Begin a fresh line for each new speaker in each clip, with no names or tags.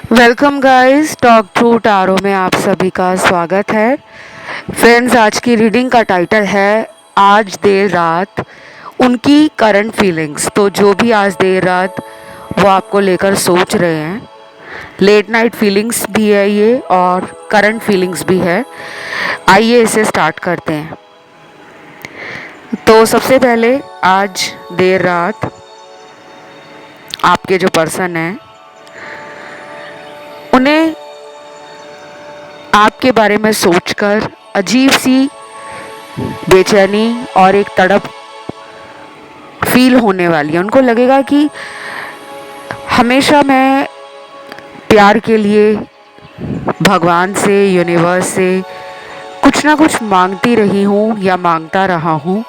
Welcome guys, talk to टारो में आप सभी का स्वागत है। फ्रेंड्स, आज की रीडिंग का टाइटल है आज देर रात उनकी करंट फीलिंग्स। तो जो भी आज देर रात वो आपको लेकर सोच रहे हैं, लेट नाइट फीलिंग्स भी है ये और करंट फीलिंग्स भी है। आइए इसे स्टार्ट करते हैं। तो सबसे पहले आज देर रात आपके जो पर्सन हैं उन्हें आपके बारे में सोचकर अजीब सी बेचैनी और एक तड़प फील होने वाली है। उनको लगेगा कि हमेशा मैं प्यार के लिए भगवान से, यूनिवर्स से कुछ ना कुछ मांगती रही हूँ या मांगता रहा हूँ,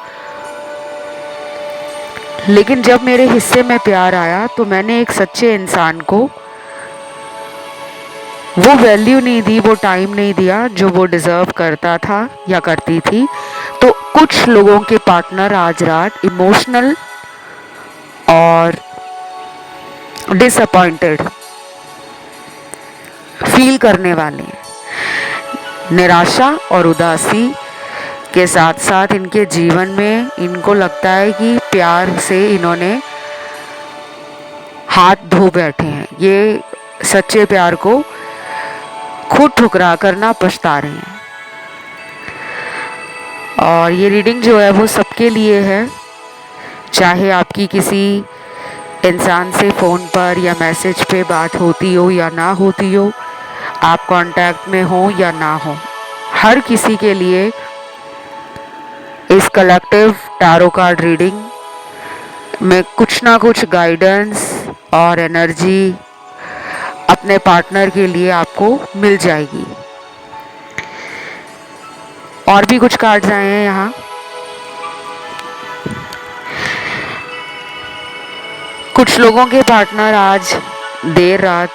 लेकिन जब मेरे हिस्से में प्यार आया तो मैंने एक सच्चे इंसान को वो वैल्यू नहीं दी, वो टाइम नहीं दिया जो वो डिज़र्व करता था या करती थी। तो कुछ लोगों के पार्टनर आज रात इमोशनल और डिसअपॉइंटेड फील करने वाले हैं। निराशा और उदासी के साथ साथ इनके जीवन में इनको लगता है कि प्यार से इन्होंने हाथ धो बैठे हैं। ये सच्चे प्यार को खुद ठुकरा कर ना पछता रहे हैं। और ये रीडिंग जो है वो सबके लिए है, चाहे आपकी किसी इंसान से फ़ोन पर या मैसेज पे बात होती हो या ना होती हो, आप कांटेक्ट में हो या ना हो, हर किसी के लिए इस कलेक्टिव टारो कार्ड रीडिंग में कुछ ना कुछ गाइडेंस और एनर्जी अपने पार्टनर के लिए आपको मिल जाएगी। और भी कुछ कार्ड्स आए हैं यहाँ। कुछ लोगों के पार्टनर आज देर रात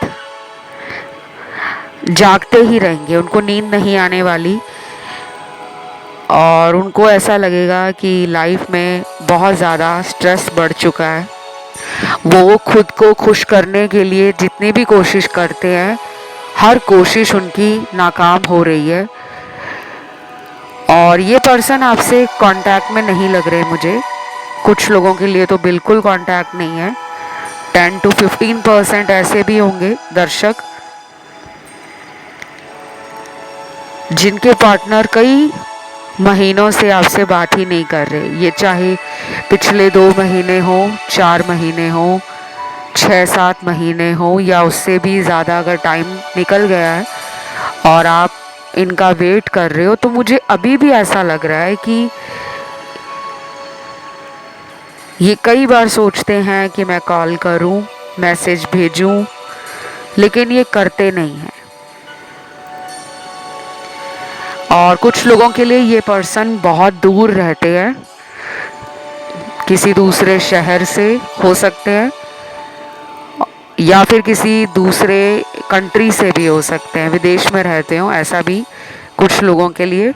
जागते ही रहेंगे, उनको नींद नहीं आने वाली और उनको ऐसा लगेगा कि लाइफ में बहुत ज़्यादा स्ट्रेस बढ़ चुका है। वो खुद को खुश करने के लिए जितनी भी कोशिश करते हैं, हर कोशिश उनकी नाकाम हो रही है। और ये पर्सन आपसे कांटेक्ट में नहीं लग रहे मुझे। कुछ लोगों के लिए तो बिल्कुल कांटेक्ट नहीं है। 10 to 15% ऐसे भी होंगे दर्शक जिनके पार्टनर कई महीनों से आपसे बात ही नहीं कर रहे। ये चाहे पिछले 2 महीने हो, 4 महीने हो, 6-7 महीने हो या उससे भी ज़्यादा अगर टाइम निकल गया है और आप इनका वेट कर रहे हो, तो मुझे अभी भी ऐसा लग रहा है कि ये कई बार सोचते हैं कि मैं कॉल करूं, मैसेज भेजूं, लेकिन ये करते नहीं हैं। और कुछ लोगों के लिए ये पर्सन बहुत दूर रहते हैं, किसी दूसरे शहर से हो सकते हैं या फिर किसी दूसरे कंट्री से भी हो सकते हैं, विदेश में रहते हो, ऐसा भी कुछ लोगों के लिए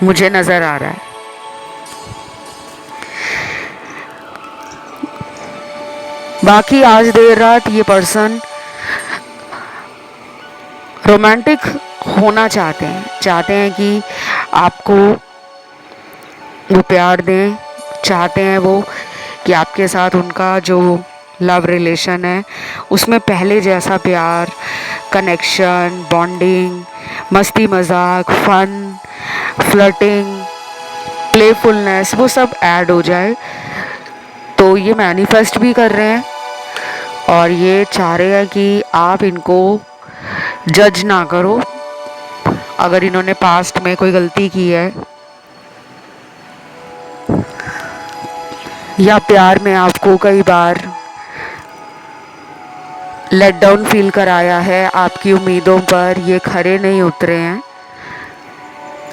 मुझे नज़र आ रहा है। बाकी आज देर रात ये पर्सन रोमांटिक होना चाहते हैं कि आपको वो प्यार दें, चाहते हैं वो कि आपके साथ उनका जो लव रिलेशन है उसमें पहले जैसा प्यार, कनेक्शन, बॉन्डिंग, मस्ती मजाक, फन, फ्लर्टिंग, प्लेफुलनेस वो सब ऐड हो जाए। तो ये मैनिफेस्ट भी कर रहे हैं और ये चाह रहे हैं कि आप इनको जज ना करो। अगर इन्होंने पास्ट में कोई गलती की है या प्यार में आपको कई बार लेट डाउन फील कराया है, आपकी उम्मीदों पर ये खरे नहीं उतरे हैं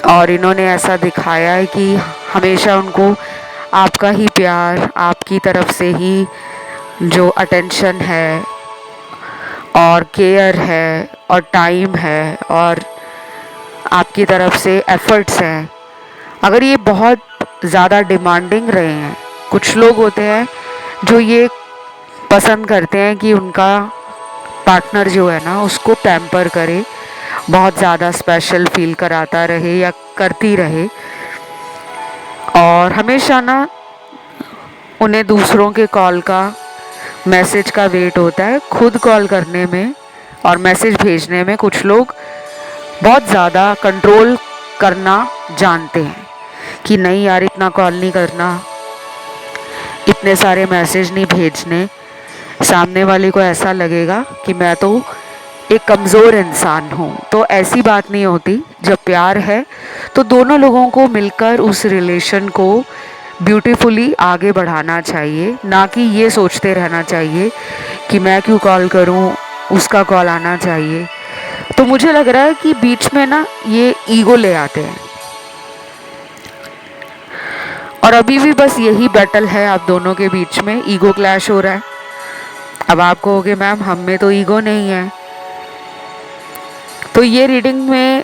और इन्होंने ऐसा दिखाया है कि हमेशा उनको आपका ही प्यार, आपकी तरफ से ही जो अटेंशन है और केयर है और टाइम है और आपकी तरफ से एफर्ट्स हैं, अगर ये बहुत ज़्यादा डिमांडिंग रहे हैं। कुछ लोग होते हैं जो ये पसंद करते हैं कि उनका पार्टनर जो है ना उसको पैम्पर करे, बहुत ज़्यादा स्पेशल फील कराता रहे या करती रहे, और हमेशा ना उन्हें दूसरों के कॉल का, मैसेज का वेट होता है। खुद कॉल करने में और मैसेज भेजने में कुछ लोग बहुत ज़्यादा कंट्रोल करना जानते हैं कि नहीं यार इतना कॉल नहीं करना, इतने सारे मैसेज नहीं भेजने, सामने वाले को ऐसा लगेगा कि मैं तो एक कमज़ोर इंसान हूँ। तो ऐसी बात नहीं होती। जब प्यार है तो दोनों लोगों को मिलकर उस रिलेशन को ब्यूटीफुली आगे बढ़ाना चाहिए, ना कि ये सोचते रहना चाहिए कि मैं क्यों कॉल करूँ, उसका कॉल आना चाहिए। तो मुझे लग रहा है कि बीच में ना ये ईगो ले आते हैं, और अभी भी बस यही बैटल है आप दोनों के बीच में, ईगो क्लैश हो रहा है। अब आप कहोगे मैम हम में तो ईगो नहीं है। तो ये रीडिंग में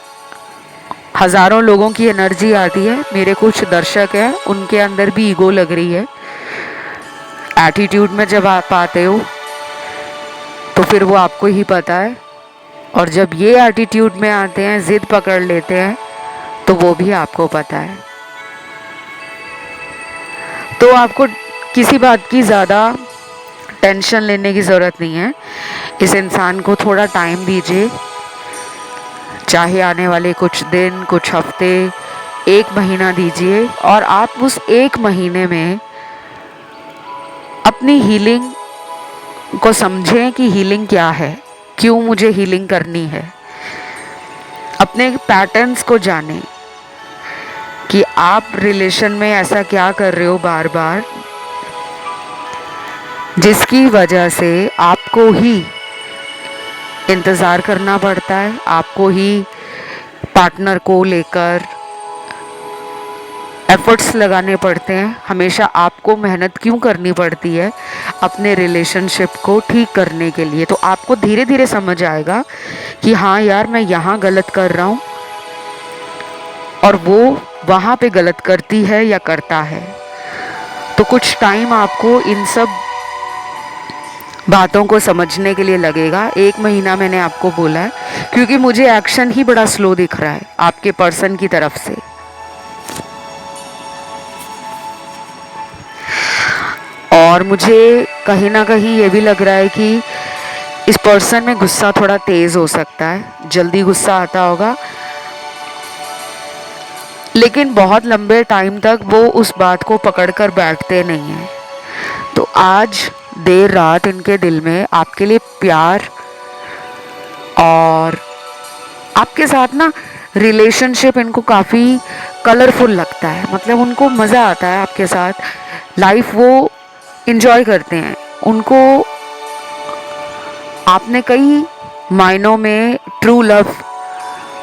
हज़ारों लोगों की एनर्जी आती है, मेरे कुछ दर्शक हैं उनके अंदर भी ईगो लग रही है। एटीट्यूड में जब आप आते हो तो फिर वो आपको ही पता है, और जब ये एटीट्यूड में आते हैं, ज़िद पकड़ लेते हैं, तो वो भी आपको पता है। तो आपको किसी बात की ज़्यादा टेंशन लेने की ज़रूरत नहीं है। इस इंसान को थोड़ा टाइम दीजिए, चाहे आने वाले कुछ दिन, कुछ हफ्ते, एक महीना दीजिए, और आप उस एक महीने में अपनी हीलिंग को समझें कि हीलिंग क्या है, क्यों मुझे हीलिंग करनी है। अपने पैटर्न्स को जानें कि आप रिलेशन में ऐसा क्या कर रहे हो बार बार, जिसकी वजह से आपको ही इंतज़ार करना पड़ता है, आपको ही पार्टनर को लेकर एफर्ट्स लगाने पड़ते हैं, हमेशा आपको मेहनत क्यों करनी पड़ती है अपने रिलेशनशिप को ठीक करने के लिए। तो आपको धीरे धीरे समझ आएगा कि हाँ यार मैं यहाँ गलत कर रहा हूँ और वो वहाँ पे गलत करती है या करता है। तो कुछ टाइम आपको इन सब बातों को समझने के लिए लगेगा। एक महीना मैंने आपको बोला है क्योंकि मुझे एक्शन ही बड़ा स्लो दिख रहा है आपके पर्सन की तरफ से। और मुझे कहीं ना कहीं ये भी लग रहा है कि इस पर्सन में गुस्सा थोड़ा तेज़ हो सकता है, जल्दी गुस्सा आता होगा, लेकिन बहुत लंबे टाइम तक वो उस बात को पकड़ कर बैठते नहीं हैं। तो आज देर रात इनके दिल में आपके लिए प्यार और आपके साथ ना रिलेशनशिप इनको काफ़ी कलरफुल लगता है, मतलब उनको मज़ा आता है आपके साथ, लाइफ वो इन्जॉय करते हैं। उनको आपने कई मायनों में ट्रू लव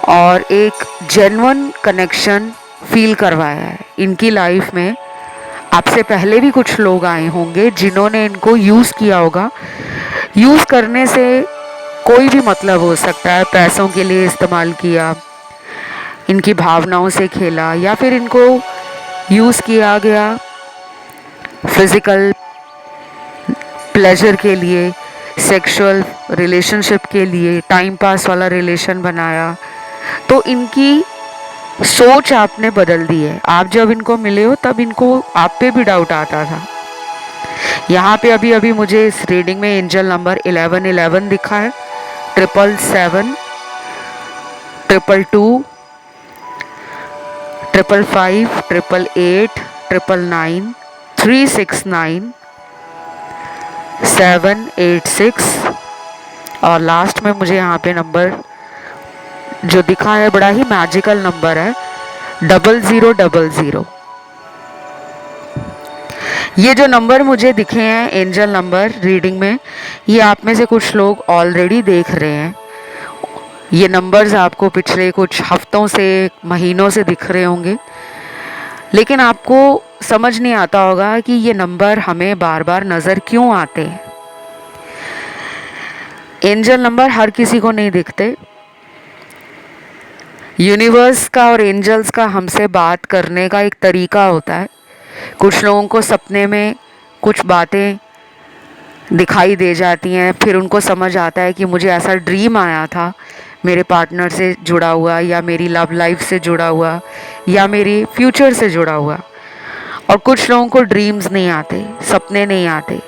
और एक जेन्युइन कनेक्शन फील करवाया है इनकी लाइफ में। आपसे पहले भी कुछ लोग आए होंगे जिन्होंने इनको यूज़ किया होगा। यूज़ करने से कोई भी मतलब हो सकता है, पैसों के लिए इस्तेमाल किया, इनकी भावनाओं से खेला, या फिर इनको यूज़ किया गया फिज़िकल प्लेजर के लिए, सेक्सुअल रिलेशनशिप के लिए, टाइम पास वाला रिलेशन बनाया। तो इनकी सोच आपने बदल दी है। आप जब इनको मिले हो तब इनको आप पे भी डाउट आता था। यहाँ पे अभी अभी मुझे इस रीडिंग में एंजल नंबर 1111 दिखा है, 777, 222, 555, 888, 999, 369, 786, और लास्ट में मुझे यहाँ पे नंबर जो दिखा है बड़ा ही मैजिकल नंबर है, 0000। ये जो नंबर मुझे दिखे हैं एंजल नंबर रीडिंग में, ये आप में से कुछ लोग ऑलरेडी देख रहे हैं। ये नंबर्स आपको पिछले कुछ हफ्तों से, महीनों से दिख रहे होंगे, लेकिन आपको समझ नहीं आता होगा कि ये नंबर हमें बार बार नज़र क्यों आते हैं। एंजल नंबर हर किसी को नहीं दिखते। यूनिवर्स का और एंजल्स का हमसे बात करने का एक तरीका होता है। कुछ लोगों को सपने में कुछ बातें दिखाई दे जाती हैं। फिर उनको समझ आता है कि मुझे ऐसा ड्रीम आया था मेरे पार्टनर से जुड़ा हुआ, या मेरी लव लाइफ से जुड़ा हुआ, या मेरी फ्यूचर से जुड़ा हुआ। और कुछ लोगों को ड्रीम्स नहीं आते, सपने नहीं आते,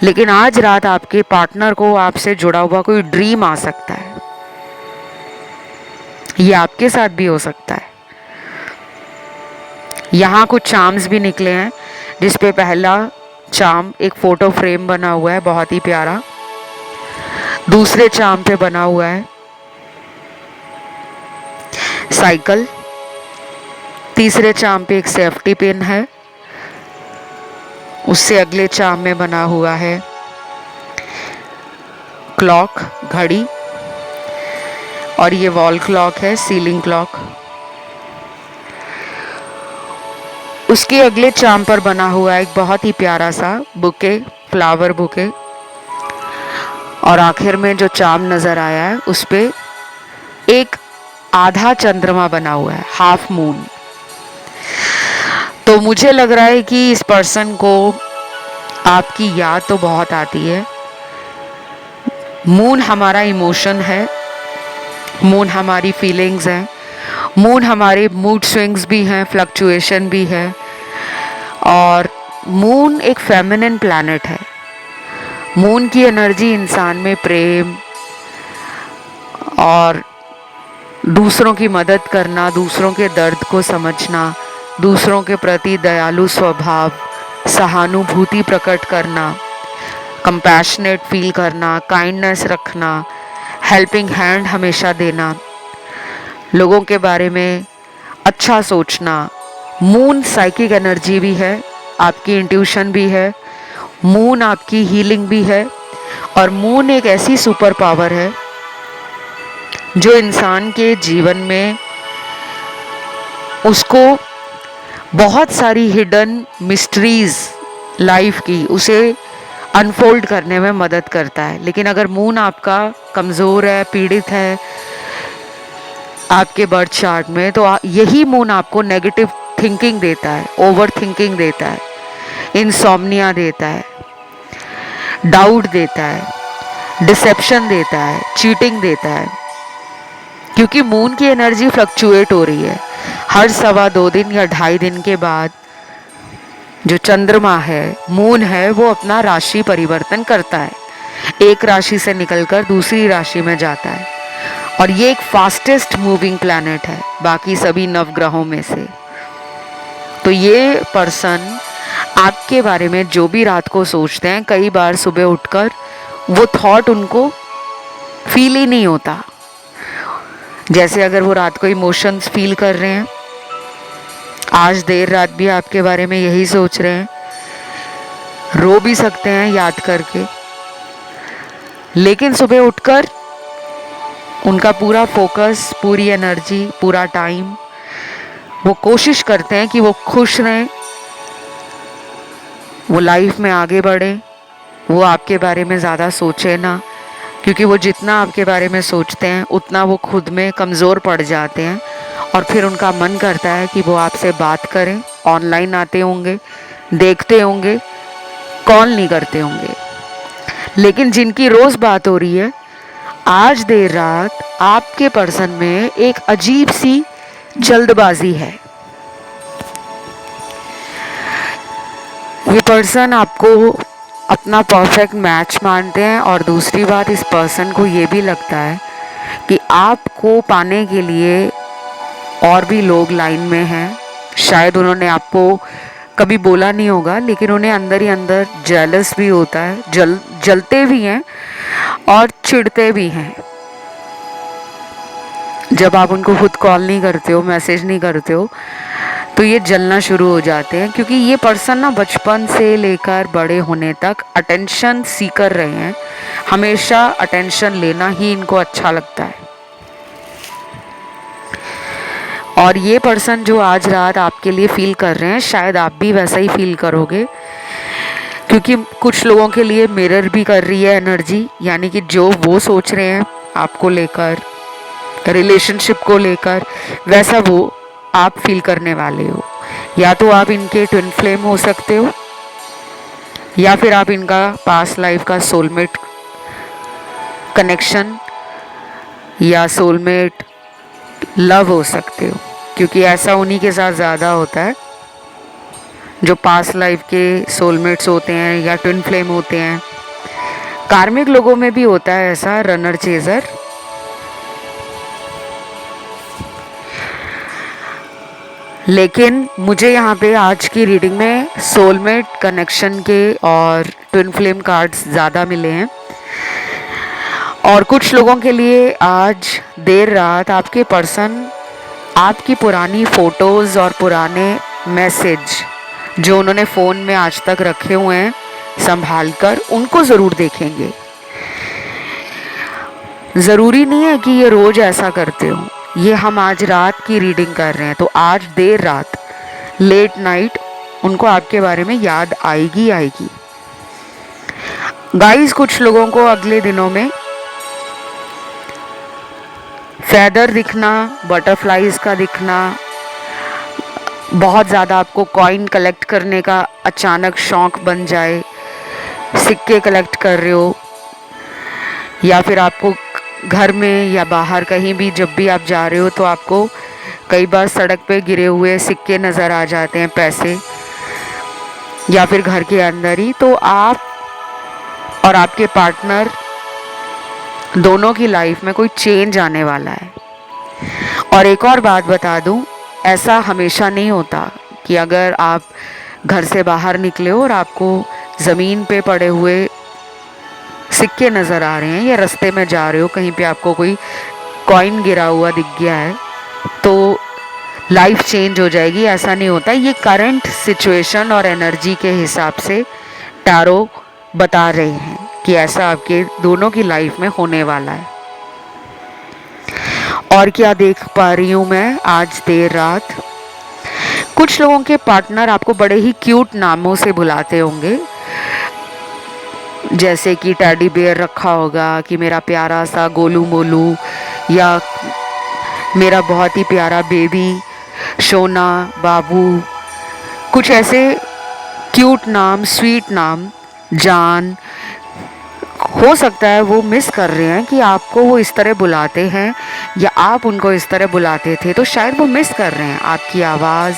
लेकिन आज रात आपके पार्टनर को आपसे जुड़ा हुआ कोई ड्रीम आ सकता है। ये आपके साथ भी हो सकता है। यहाँ कुछ चार्म्स भी निकले हैं, जिसपे पहला चार्म एक फोटो फ्रेम बना हुआ है, बहुत ही प्यारा। दूसरे चार्म पे बना हुआ है साइकिल। तीसरे चार्म पे एक सेफ्टी पिन है। उससे अगले चार्म में बना हुआ है क्लॉक, घड़ी। और ये वॉल क्लॉक है, सीलिंग क्लॉक। उसके अगले चार्म पर बना हुआ है एक बहुत ही प्यारा सा बुके, फ्लावर बुके। और आखिर में जो चार्म नजर आया है उस पे एक आधा चंद्रमा बना हुआ है, हाफ मून। तो मुझे लग रहा है कि इस पर्सन को आपकी याद तो बहुत आती है। मून हमारा इमोशन है, मून हमारी फीलिंग्स हैं, मून हमारे मूड स्विंग्स भी हैं, फ्लक्चुएशन भी है। और मून एक फेमिनिन प्लैनेट है। मून की एनर्जी इंसान में प्रेम और दूसरों की मदद करना, दूसरों के दर्द को समझना, दूसरों के प्रति दयालु स्वभाव, सहानुभूति प्रकट करना, कंपैशनेट फील करना, काइंडनेस रखना, हेल्पिंग हैंड हमेशा देना, लोगों के बारे में अच्छा सोचना। मून साइकिक एनर्जी भी है, आपकी इंट्यूशन भी है, मून आपकी हीलिंग भी है। और मून एक ऐसी सुपर पावर है जो इंसान के जीवन में उसको बहुत सारी हिडन मिस्ट्रीज लाइफ की उसे अनफोल्ड करने में मदद करता है। लेकिन अगर मून आपका कमज़ोर है, पीड़ित है आपके बर्थ चार्ट में, तो यही मून आपको नेगेटिव थिंकिंग देता है, ओवर थिंकिंग देता है, इंसोम्निया देता है, डाउट देता है, डिसेप्शन देता है, चीटिंग देता है। क्योंकि मून की एनर्जी फ्लक्चुएट हो रही है। हर 2.25 दिन या 2.5 दिन के बाद जो चंद्रमा है, मून है, वो अपना राशि परिवर्तन करता है, एक राशि से निकलकर दूसरी राशि में जाता है। और ये एक फास्टेस्ट मूविंग प्लैनेट है बाकी सभी नवग्रहों में से। तो ये पर्सन आपके बारे में जो भी रात को सोचते हैं, कई बार सुबह उठकर वो थॉट उनको फील ही नहीं होता। जैसे अगर वो रात को इमोशंस फील कर रहे हैं, आज देर रात भी आपके बारे में यही सोच रहे हैं, रो भी सकते हैं याद करके, लेकिन सुबह उठकर उनका पूरा फोकस, पूरी एनर्जी, पूरा टाइम वो कोशिश करते हैं कि वो खुश रहें, वो लाइफ में आगे बढ़े, वो आपके बारे में ज़्यादा सोचे ना। क्योंकि वो जितना आपके बारे में सोचते हैं उतना वो खुद में कमज़ोर पड़ जाते हैं। और फिर उनका मन करता है कि वो आपसे बात करें, ऑनलाइन आते होंगे, देखते होंगे, कॉल नहीं करते होंगे। लेकिन जिनकी रोज़ बात हो रही है, आज देर रात आपके पर्सन में एक अजीब सी जल्दबाजी है। ये पर्सन आपको अपना परफेक्ट मैच मानते हैं। और दूसरी बात, इस पर्सन को ये भी लगता है कि आपको पाने के लिए और भी लोग लाइन में हैं। शायद उन्होंने आपको कभी बोला नहीं होगा, लेकिन उन्हें अंदर ही अंदर जेलस भी होता है, जलते भी हैं और चिढ़ते भी हैं। जब आप उनको खुद कॉल नहीं करते हो, मैसेज नहीं करते हो, तो ये जलना शुरू हो जाते हैं। क्योंकि ये पर्सन ना बचपन से लेकर बड़े होने तक अटेंशन सीकर रहे हैं। हमेशा अटेंशन लेना ही इनको अच्छा लगता है। और ये पर्सन जो आज रात आपके लिए फील कर रहे हैं, शायद आप भी वैसा ही फील करोगे। क्योंकि कुछ लोगों के लिए मिरर भी कर रही है एनर्जी, यानी कि जो वो सोच रहे हैं आपको लेकर, रिलेशनशिप को लेकर, वैसा वो आप फील करने वाले हो। या तो आप इनके ट्विन फ्लेम हो सकते हो, या फिर आप इनका पास्ट लाइफ का सोलमेट कनेक्शन या सोलमेट लव हो सकते हो, क्योंकि ऐसा उन्हीं के साथ ज़्यादा होता है जो पास्ट लाइफ के सोलमेट्स होते हैं या ट्विन फ्लेम होते हैं। कार्मिक लोगों में भी होता है ऐसा, रनर चेजर। लेकिन मुझे यहाँ पे आज की रीडिंग में सोलमेट कनेक्शन के और ट्विन फ्लेम कार्ड्स ज़्यादा मिले हैं। और कुछ लोगों के लिए आज देर रात आपके पर्सन आपकी पुरानी फ़ोटोज़ और पुराने मैसेज जो उन्होंने फ़ोन में आज तक रखे हुए हैं संभाल कर, उनको ज़रूर देखेंगे। ज़रूरी नहीं है कि ये रोज़ ऐसा करते हो, ये हम आज रात की रीडिंग कर रहे हैं, तो आज देर रात लेट नाइट उनको आपके बारे में याद आएगी आएगी। गाइस, कुछ लोगों को अगले दिनों में फैदर दिखना, बटरफ्लाइज का दिखना, बहुत ज़्यादा आपको कॉइन कलेक्ट करने का अचानक शौक़ बन जाए, सिक्के कलेक्ट कर रहे हो, या फिर आपको घर में या बाहर कहीं भी जब भी आप जा रहे हो तो आपको कई बार सड़क पे गिरे हुए सिक्के नज़र आ जाते हैं, पैसे, या फिर घर के अंदर ही, तो आप और आपके पार्टनर दोनों की लाइफ में कोई चेंज आने वाला है। और एक और बात बता दूं, ऐसा हमेशा नहीं होता कि अगर आप घर से बाहर निकले हो और आपको ज़मीन पे पड़े हुए सिक्के नज़र आ रहे हैं या रास्ते में जा रहे हो कहीं पे आपको कोई कॉइन गिरा हुआ दिख गया है तो लाइफ चेंज हो जाएगी, ऐसा नहीं होता। ये करंट सिचुएशन और एनर्जी के हिसाब से टैरो बता रहे हैं कि ऐसा आपके दोनों की लाइफ में होने वाला है। और क्या देख पा रही हूँ मैं आज देर रात, कुछ लोगों के पार्टनर आपको बड़े ही क्यूट नामों से बुलाते होंगे, जैसे कि टेडी बियर रखा होगा कि मेरा प्यारा सा गोलू मोलू, या मेरा बहुत ही प्यारा बेबी, सोना, बाबू, कुछ ऐसे क्यूट नाम, स्वीट नाम। जान, हो सकता है वो मिस कर रहे हैं कि आपको वो इस तरह बुलाते हैं या आप उनको इस तरह बुलाते थे, तो शायद वो मिस कर रहे हैं आपकी आवाज़,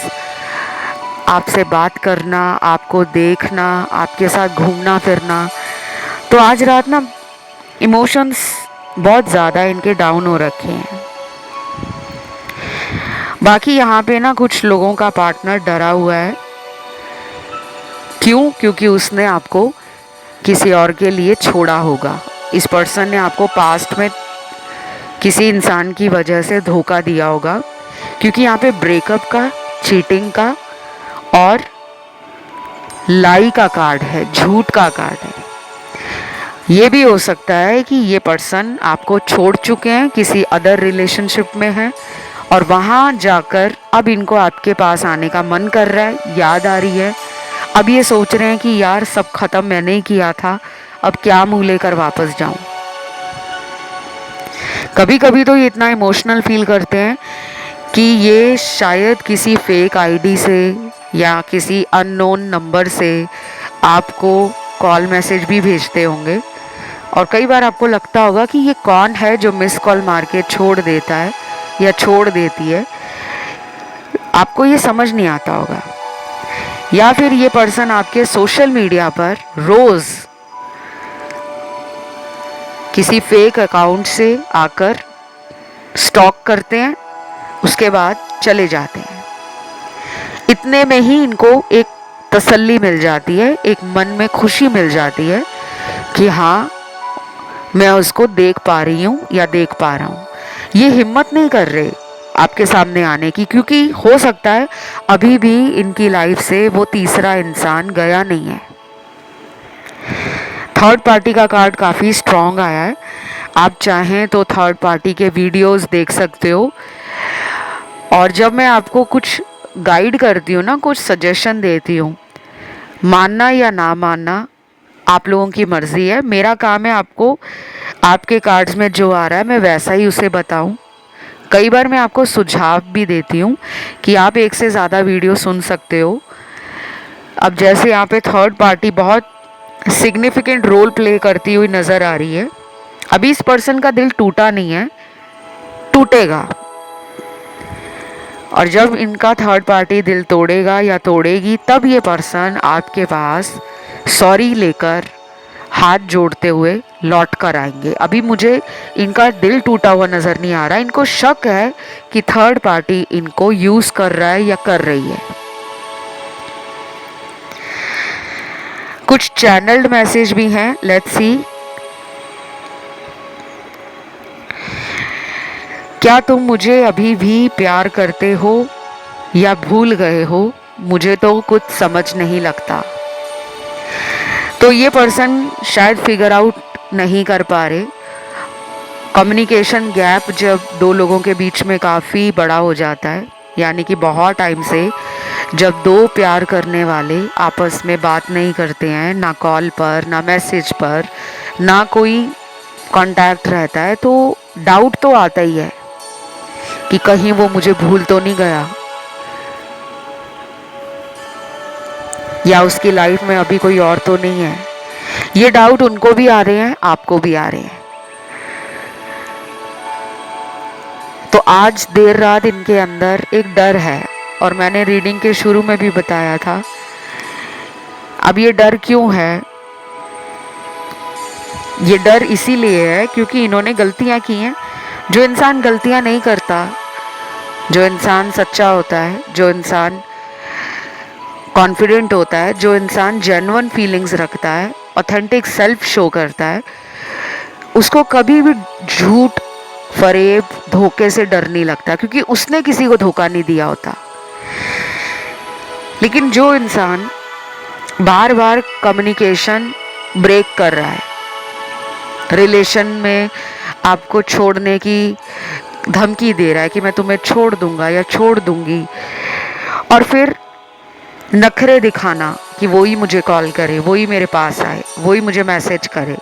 आपसे बात करना, आपको देखना, आपके साथ घूमना फिरना। तो आज रात ना इमोशंस बहुत ज़्यादा इनके डाउन हो रखे हैं। बाकी यहाँ पे ना कुछ लोगों का पार्टनर डरा हुआ है। क्यों? क्योंकि उसने आपको किसी और के लिए छोड़ा होगा। इस पर्सन ने आपको पास्ट में किसी इंसान की वजह से धोखा दिया होगा, क्योंकि यहाँ पे ब्रेकअप का, चीटिंग का और लाई का कार्ड है, झूठ का कार्ड है। ये भी हो सकता है कि ये पर्सन आपको छोड़ चुके हैं, किसी अदर रिलेशनशिप में है और वहाँ जाकर अब इनको आपके पास आने का मन कर रहा है, याद आ रही है। अब ये सोच रहे हैं कि यार सब खत्म मैंने ही किया था, अब क्या मुँह लेकर वापस जाऊं। कभी कभी तो ये इतना इमोशनल फील करते हैं कि ये शायद किसी फेक आईडी से या किसी अननोन नंबर से आपको कॉल मैसेज भी भेजते होंगे, और कई बार आपको लगता होगा कि ये कौन है जो मिस कॉल मार के छोड़ देता है या छोड़ देती है, आपको ये समझ नहीं आता होगा। या फिर ये पर्सन आपके सोशल मीडिया पर रोज़ किसी फेक अकाउंट से आकर स्टॉक करते हैं, उसके बाद चले जाते हैं। इतने में ही इनको एक तसल्ली मिल जाती है, एक मन में खुशी मिल जाती है कि हाँ मैं उसको देख पा रही हूँ या देख पा रहा हूँ। ये हिम्मत नहीं कर रहे आपके सामने आने की, क्योंकि हो सकता है अभी भी इनकी लाइफ से वो तीसरा इंसान गया नहीं है। थर्ड पार्टी का कार्ड काफ़ी स्ट्रॉन्ग आया है। आप चाहें तो थर्ड पार्टी के वीडियोस देख सकते हो, और जब मैं आपको कुछ गाइड करती हूँ ना, कुछ सजेशन देती हूँ, मानना या ना मानना आप लोगों की मर्ज़ी है। मेरा काम है आपको आपके कार्ड्स में जो आ रहा है मैं वैसा ही उसे बताऊं। कई बार मैं आपको सुझाव भी देती हूँ कि आप एक से ज़्यादा वीडियो सुन सकते हो। अब जैसे यहाँ पे थर्ड पार्टी बहुत सिग्निफिकेंट रोल प्ले करती हुई नजर आ रही है। अभी इस पर्सन का दिल टूटा नहीं है, टूटेगा। और जब इनका थर्ड पार्टी दिल तोड़ेगा या तोड़ेगी, तब ये पर्सन आपके पास सॉरी लेकर हाथ जोड़ते हुए लौट कर आएंगे। अभी मुझे इनका दिल टूटा हुआ नजर नहीं आ रहा। इनको शक है कि थर्ड पार्टी इनको यूज कर रहा है या कर रही है। कुछ चैनल्ड मैसेज भी हैं, लेट्स सी। क्या तुम मुझे अभी भी प्यार करते हो या भूल गए हो? मुझे तो कुछ समझ नहीं लगता। तो ये पर्सन शायद फिगर आउट नहीं कर पा रहे। कम्युनिकेशन गैप जब दो लोगों के बीच में काफ़ी बड़ा हो जाता है, यानी कि बहुत टाइम से जब दो प्यार करने वाले आपस में बात नहीं करते हैं, ना कॉल पर, ना मैसेज पर, ना कोई कांटेक्ट रहता है, तो डाउट तो आता ही है कि कहीं वो मुझे भूल तो नहीं गया, या उसकी लाइफ में अभी कोई और तो नहीं है। ये डाउट उनको भी आ रहे हैं, आपको भी आ रहे हैं। तो आज देर रात इनके अंदर एक डर है, और मैंने रीडिंग के शुरू में भी बताया था। अब ये डर क्यों है? ये डर इसीलिए है क्योंकि इन्होंने गलतियां की हैं। जो इंसान गलतियां नहीं करता, जो इंसान सच्चा होता है, जो इंसान कॉन्फिडेंट होता है, जो इंसान जेन्युइन फीलिंग्स रखता है, ऑथेंटिक सेल्फ शो करता है, उसको कभी भी झूठ, फरेब, धोखे से डर नहीं लगता, क्योंकि उसने किसी को धोखा नहीं दिया होता। लेकिन जो इंसान बार बार कम्युनिकेशन ब्रेक कर रहा है, रिलेशन में आपको छोड़ने की धमकी दे रहा है कि मैं तुम्हें छोड़ दूंगा या छोड़ दूंगी, और फिर नखरे दिखाना कि वो ही मुझे कॉल करे, वो ही मेरे पास आए, वो ही मुझे मैसेज करे,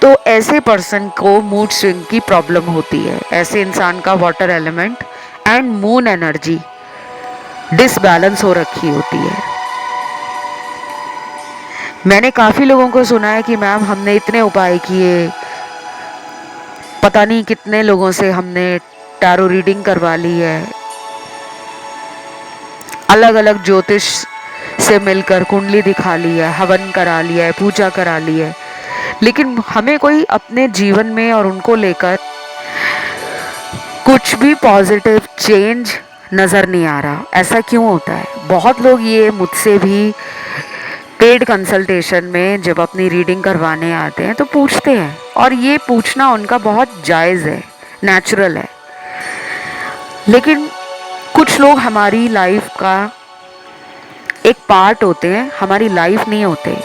तो ऐसे पर्सन को मूड स्विंग की प्रॉब्लम होती है। ऐसे इंसान का water element and moon energy disbalance हो रखी होती है। मैंने काफ़ी लोगों को सुना है कि मैम हमने इतने उपाय किए, पता नहीं कितने लोगों से हमने टैरो रीडिंग करवा ली है, अलग अलग ज्योतिष से मिलकर कुंडली दिखा ली है, हवन करा लिया है, पूजा करा ली है, लेकिन हमें कोई अपने जीवन में और उनको लेकर कुछ भी पॉजिटिव चेंज नज़र नहीं आ रहा। ऐसा क्यों होता है? बहुत लोग ये मुझसे भी पेड कंसल्टेशन में जब अपनी रीडिंग करवाने आते हैं तो पूछते हैं, और ये पूछना उनका बहुत जायज़ है, नेचुरल है। लेकिन कुछ लोग हमारी लाइफ का एक पार्ट होते हैं, हमारी लाइफ नहीं होते।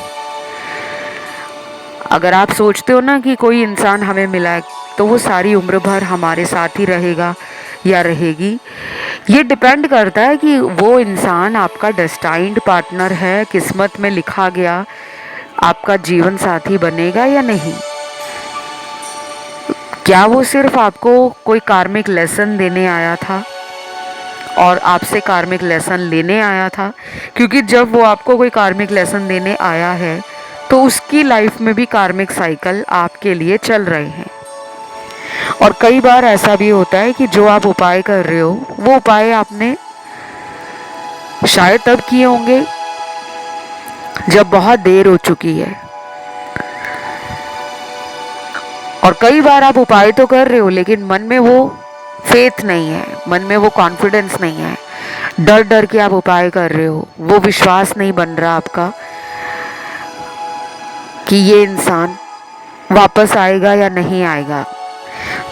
अगर आप सोचते हो ना कि कोई इंसान हमें मिला है तो वो सारी उम्र भर हमारे साथ ही रहेगा या रहेगी, ये डिपेंड करता है कि वो इंसान आपका डेस्टाइन्ड पार्टनर है, किस्मत में लिखा गया आपका जीवन साथी बनेगा या नहीं। क्या वो सिर्फ आपको कोई कार्मिक लेसन देने आया था और आपसे कार्मिक लेसन लेने आया था? क्योंकि जब वो आपको कोई कार्मिक लेसन देने आया है तो उसकी लाइफ में भी कार्मिक साइकिल आपके लिए चल रहे हैं। और कई बार ऐसा भी होता है कि जो आप उपाय कर रहे हो वो उपाय आपने शायद तब किए होंगे जब बहुत देर हो चुकी है, और कई बार आप उपाय तो कर रहे हो लेकिन मन में वो फेथ नहीं है, मन में वो कॉन्फिडेंस नहीं है, डर डर के आप उपाय कर रहे हो, वो विश्वास नहीं बन रहा आपका कि ये इंसान वापस आएगा या नहीं आएगा।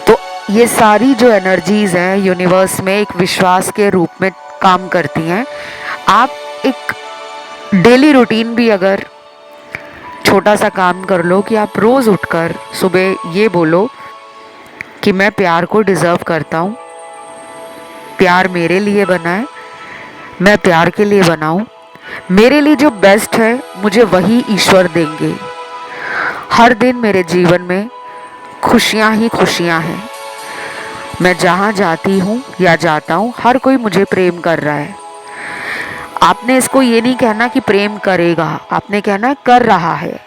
तो ये सारी जो एनर्जीज हैं यूनिवर्स में एक विश्वास के रूप में काम करती हैं। आप एक डेली रूटीन भी अगर छोटा सा काम कर लो कि आप रोज़ उठकर सुबह ये बोलो कि मैं प्यार को डिज़र्व करता हूँ, प्यार मेरे लिए बना है, मैं प्यार के लिए बना हूँ, मेरे लिए जो बेस्ट है मुझे वही ईश्वर देंगे। हर दिन मेरे जीवन में खुशियाँ ही खुशियाँ हैं। मैं जहाँ जाती हूँ या जाता हूँ हर कोई मुझे प्रेम कर रहा है। आपने इसको ये नहीं कहना कि प्रेम करेगा, आपने कहना है कर रहा है।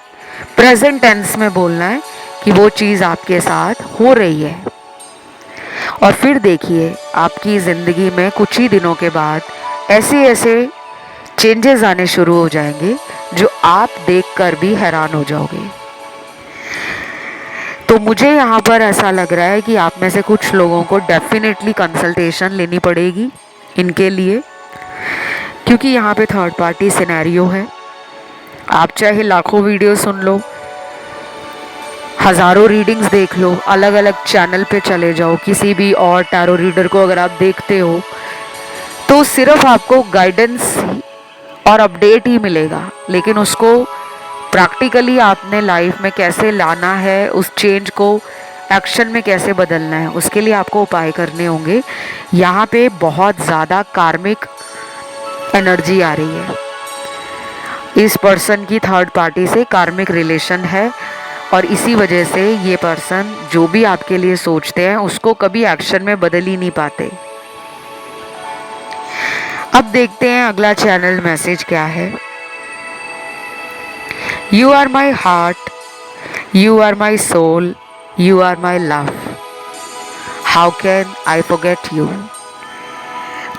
प्रेजेंट टेंस में बोलना है कि वो चीज़ आपके साथ हो रही है। और फिर देखिए आपकी ज़िंदगी में कुछ ही दिनों के बाद ऐसे ऐसे चेंजेस आने शुरू हो जाएंगे जो आप देखकर भी हैरान हो जाओगे। तो मुझे यहाँ पर ऐसा लग रहा है कि आप में से कुछ लोगों को डेफिनेटली कंसल्टेशन लेनी पड़ेगी इनके लिए, क्योंकि यहाँ पे थर्ड पार्टी सिनेरियो है। आप चाहे लाखों वीडियो सुन लो, हज़ारों रीडिंग्स देख लो, अलग अलग चैनल पे चले जाओ, किसी भी और टैरो रीडर को अगर आप देखते हो तो सिर्फ आपको गाइडेंस और अपडेट ही मिलेगा, लेकिन उसको प्रैक्टिकली आपने लाइफ में कैसे लाना है, उस चेंज को एक्शन में कैसे बदलना है, उसके लिए आपको उपाय करने होंगे। यहाँ पे बहुत ज़्यादा कार्मिक एनर्जी आ रही है, इस पर्सन की थर्ड पार्टी से कार्मिक रिलेशन है और इसी वजह से ये पर्सन जो भी आपके लिए सोचते हैं उसको कभी एक्शन में बदल ही नहीं पाते। अब देखते हैं अगला चैनल मैसेज क्या है। You are my heart, you are my soul, you are my love, how can I forget you.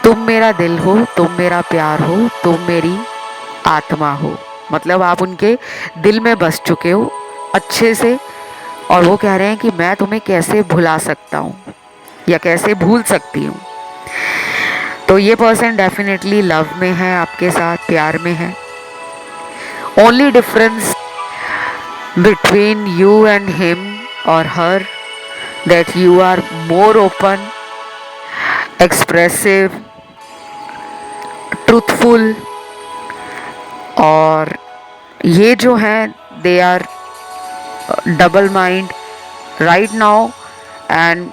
तुम मेरा दिल हो, तुम मेरा प्यार हो, तुम मेरी आत्मा हो। मतलब आप उनके दिल में बस चुके हो अच्छे से, और वो कह रहे हैं कि मैं तुम्हें कैसे भुला सकता हूँ या कैसे भूल सकती हूँ। तो ये पर्सन डेफिनेटली लव में है, आपके साथ प्यार में है। Only difference between you and him और her that you are more open, expressive, truthful, और ये जो हैं they are double mind right now, and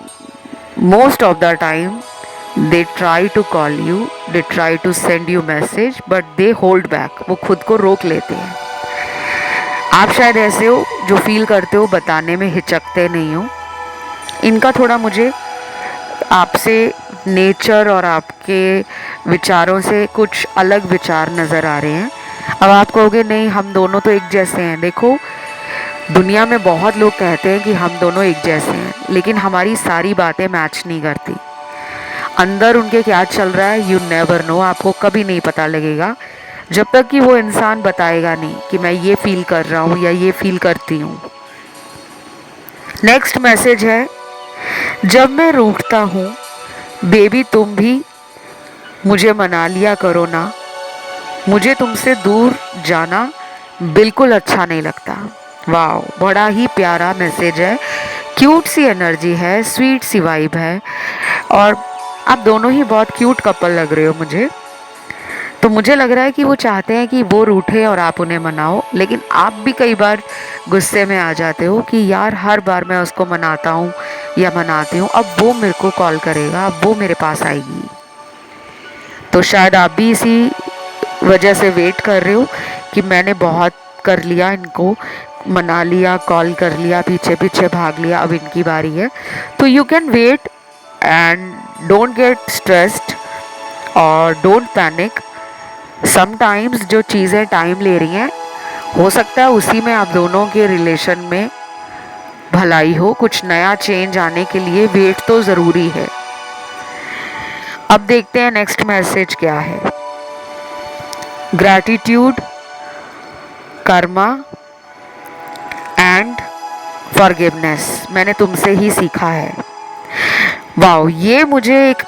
most of the time they try to call you, they try to send you message, but they hold back, वो खुद को रोक लेते हैं। आप शायद ऐसे हो जो फील करते हो बताने में हिचकते नहीं हो। इनका थोड़ा मुझे आपसे नेचर और आपके विचारों से कुछ अलग विचार नज़र आ रहे हैं। अब आप कहोगे नहीं हम दोनों तो एक जैसे हैं। देखो दुनिया में बहुत लोग कहते हैं कि हम दोनों एक जैसे हैं, लेकिन हमारी सारी बातें मैच नहीं करती। अंदर उनके क्या चल रहा है यू नेवर नो, आपको कभी नहीं पता लगेगा जब तक कि वो इंसान बताएगा नहीं कि मैं ये फील कर रहा हूँ या ये फील करती हूँ। नेक्स्ट मैसेज है, जब मैं रूठता हूँ बेबी तुम भी मुझे मना लिया करो ना, मुझे तुमसे दूर जाना बिल्कुल अच्छा नहीं लगता। वाह, बड़ा ही प्यारा मैसेज है, क्यूट सी एनर्जी है, स्वीट सी वाइब है, और आप दोनों ही बहुत क्यूट कपल लग रहे हो मुझे। तो मुझे लग रहा है कि वो चाहते हैं कि वो रूठे और आप उन्हें मनाओ, लेकिन आप भी कई बार गुस्से में आ जाते हो कि यार हर बार मैं उसको मनाता हूँ या मनाती हूँ, अब वो मेरे को कॉल करेगा, अब वो मेरे पास आएगी। तो शायद आप भी इसी वजह से वेट कर रहे हो कि मैंने बहुत कर लिया, इनको मना लिया, कॉल कर लिया, पीछे पीछे भाग लिया, अब इनकी बारी है। तो you can wait and don't get stressed और डोंट पैनिक। समटाइम्स जो चीज़ें टाइम ले रही हैं, हो सकता है उसी में आप दोनों के रिलेशन में भलाई हो, कुछ नया चेंज आने के लिए वेट तो ज़रूरी है। अब देखते हैं नेक्स्ट मैसेज क्या है। ग्रैटिट्यूड, कर्मा एंड फॉरगिवनेस मैंने तुमसे ही सीखा है। वाओ, ये मुझे एक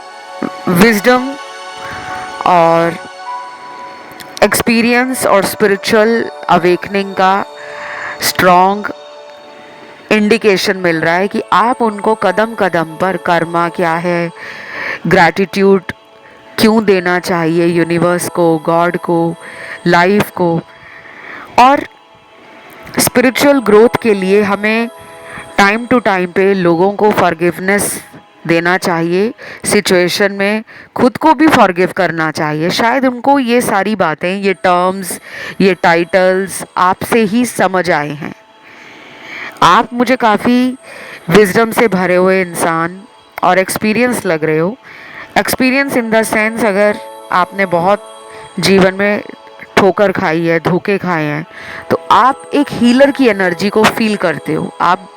विजडम और एक्सपीरियंस और स्पिरिचुअल अवेकनिंग का स्ट्रॉन्ग इंडिकेशन मिल रहा है कि आप उनको कदम कदम पर कर्मा क्या है, ग्रैटिट्यूड क्यों देना चाहिए यूनिवर्स को, गॉड को, लाइफ को, और स्पिरिचुअल ग्रोथ के लिए हमें टाइम टू टाइम पे लोगों को फॉरगिवनेस देना चाहिए। सिचुएशन में खुद को भी फॉरगिव करना चाहिए। शायद उनको ये सारी बातें, ये टर्म्स, ये टाइटल्स आपसे ही समझ आए हैं। आप मुझे काफ़ी विजडम से भरे हुए इंसान और एक्सपीरियंस लग रहे हो। एक्सपीरियंस इन द सेंस, अगर आपने बहुत जीवन में ठोकर खाई है, धोखे खाए हैं, तो आप एक हीलर की एनर्जी को फील करते हो। आप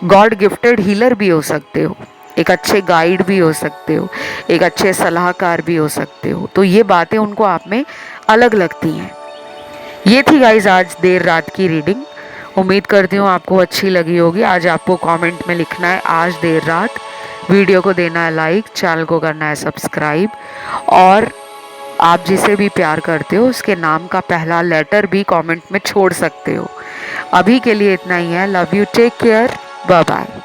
गॉड गिफ्टेड हीलर भी हो सकते हो, एक अच्छे गाइड भी हो सकते हो, एक अच्छे सलाहकार भी हो सकते हो। तो ये बातें उनको आप में अलग लगती हैं। ये थी गाइज आज देर रात की रीडिंग। उम्मीद करती हूँ आपको अच्छी लगी होगी। आज आपको कमेंट में लिखना है आज देर रात, वीडियो को देना है लाइक, चैनल को करना है सब्सक्राइब, और आप जिसे भी प्यार करते हो उसके नाम का पहला लेटर भी कमेंट में छोड़ सकते हो। अभी के लिए इतना ही है। Love you, take care, bye bye.